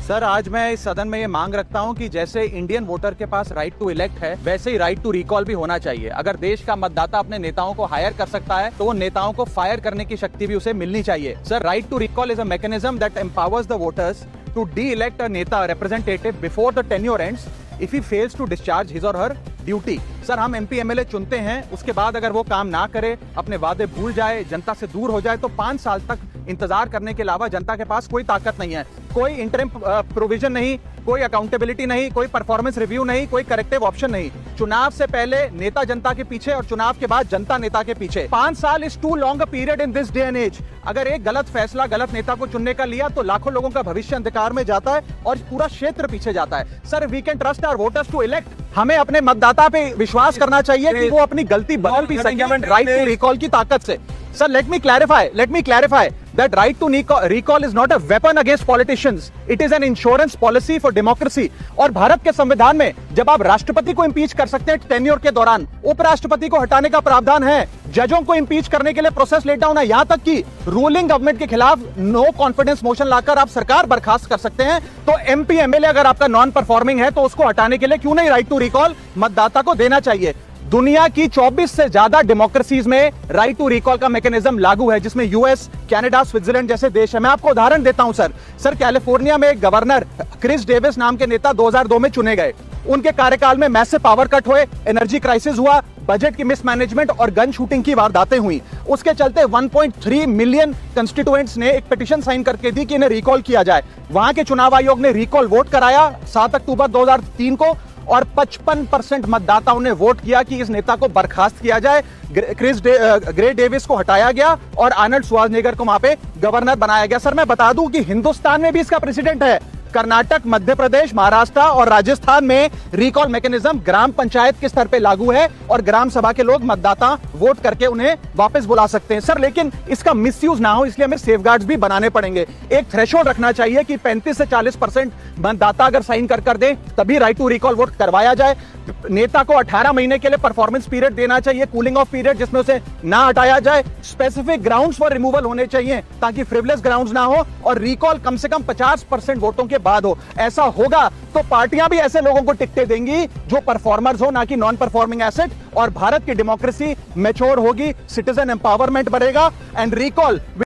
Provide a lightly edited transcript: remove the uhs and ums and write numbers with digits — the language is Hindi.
सर, आज मैं इस सदन में ये मांग रखता हूं कि जैसे इंडियन वोटर के पास राइट टू इलेक्ट है, वैसे ही राइट टू रिकॉल भी होना चाहिए। अगर देश का मतदाता अपने नेताओं को हायर कर सकता है तो वो नेताओं को फायर करने की शक्ति भी उसे मिलनी चाहिए। Sir, right to recall is a mechanism that empowers the voters to de-elect a नेता representative before the tenure ends if he fails to discharge his or her duty। Sir, हम MP MLA चुनते हैं, उसके बाद अगर वो काम ना करे, अपने वादे भूल जाए, जनता से दूर हो जाए, तो 5 साल तक इंतजार करने के अलावा जनता के पास कोई ताकत नहीं है। कोई इंटरिम प्रोविजन नहीं, कोई अकाउंटेबिलिटी नहीं, कोई परफॉर्मेंस रिव्यू नहीं, कोई करेक्टिव ऑप्शन नहीं। चुनाव से पहले नेता जनता के पीछे और चुनाव के बाद जनता नेता के पीछे। 5 साल is too long a period in this day and age. अगर एक गलत फैसला गलत नेता को चुनने का लिया तो लाखों लोगों का भविष्य अंधकार में जाता है और पूरा क्षेत्र पीछे जाता है। Sir, we can trust our voters to elect. हमें अपने मतदाता पे विश्वास करना चाहिए कि वो अपनी गलती बदल भी सकेंगे राइट टू रिकॉल की ताकत से। Sir, let me clarify that right to recall is not a weapon against politicians. It is an insurance policy for democracy. और भारत के संविधान में जब आप राष्ट्रपति को इम्पीच कर सकते हैं टेन्योर के दौरान, उपराष्ट्रपति को हटाने का प्रावधान है, जजों को इम्पीच करने के लिए प्रोसेस लेट डाउन है, यहां तक कि रूलिंग गवर्नमेंट के खिलाफ नो कॉन्फिडेंस मोशन लाकर आप सरकार बर्खास्त कर सकते हैं। तो MP MLA अगर आपका नॉन परफॉर्मिंग है तो उसको हटाने के लिए क्यों नहीं राइट टू रिकॉल मतदाता को देना चाहिए। दुनिया की 24 से ज्यादा डेमोक्रेसीज में राइट टू रिकॉल का मैकेनिज्म लागू है, जिसमें US, कनाडा, स्विट्जरलैंड जैसे देश है। मैं आपको उदाहरण देता हूं सर, कैलिफोर्निया में एक गवर्नर क्रिस डेविस नाम के नेता 2002 में चुने गए। उनके कार्यकाल में मैसिव पावर कट हुए, एनर्जी क्राइसिस हुआ, बजट की मिसमैनेजमेंट और गन शूटिंग की वारदातें हुई। उसके चलते 1.3 मिलियन कंस्टिट्यूएंट्स ने एक पिटीशन साइन करके दी कि इन्हें रिकॉल किया जाए। वहां के चुनाव आयोग ने रिकॉल वोट कराया 7 अक्टूबर 2003 को और 55% मतदाताओं ने वोट किया कि इस नेता को बर्खास्त किया जाए। ग्रे डेविस को हटाया गया और आर्नल्ड श्वार्ज़नेगर को वहां पे गवर्नर बनाया गया। सर, मैं बता दूं कि हिंदुस्तान में भी इसका प्रेसिडेंट है। कर्नाटक, मध्य प्रदेश, महाराष्ट्र और राजस्थान में रिकॉल मैकेनिज्म ग्राम पंचायत के स्तर पे लागू है और ग्राम सभा के लोग मतदाता वोट करके उन्हें वापस बुला सकते हैं। सर, लेकिन इसका मिसयूज ना हो इसलिए हमें सेफगार्ड्स भी बनाने पड़ेंगे। एक थ्रेशोल्ड रखना चाहिए कि 35 से 40% मतदाता अगर साइन कर दे तभी राइट टू रिकॉल वोट करवाया जाए। नेता को 18 महीने के लिए परफॉर्मेंस पीरियड देना चाहिए, कूलिंग ऑफ पीरियड, जिसमें उसे ना हटाया जाए। स्पेसिफिक ग्राउंड्स फॉर रिमूवल होने चाहिए ताकि फ्रिवलेस ग्राउंड्स ना हो और रिकॉल कम से कम 50% वोटों के बाद हो। ऐसा होगा तो पार्टियां भी ऐसे लोगों को टिकटें देंगी जो परफॉर्मर्स हो, ना कि नॉन परफॉर्मिंग एसेट, और भारत की डेमोक्रेसी मैच्योर होगी, सिटीजन एम्पावरमेंट बढ़ेगा एंड रिकॉल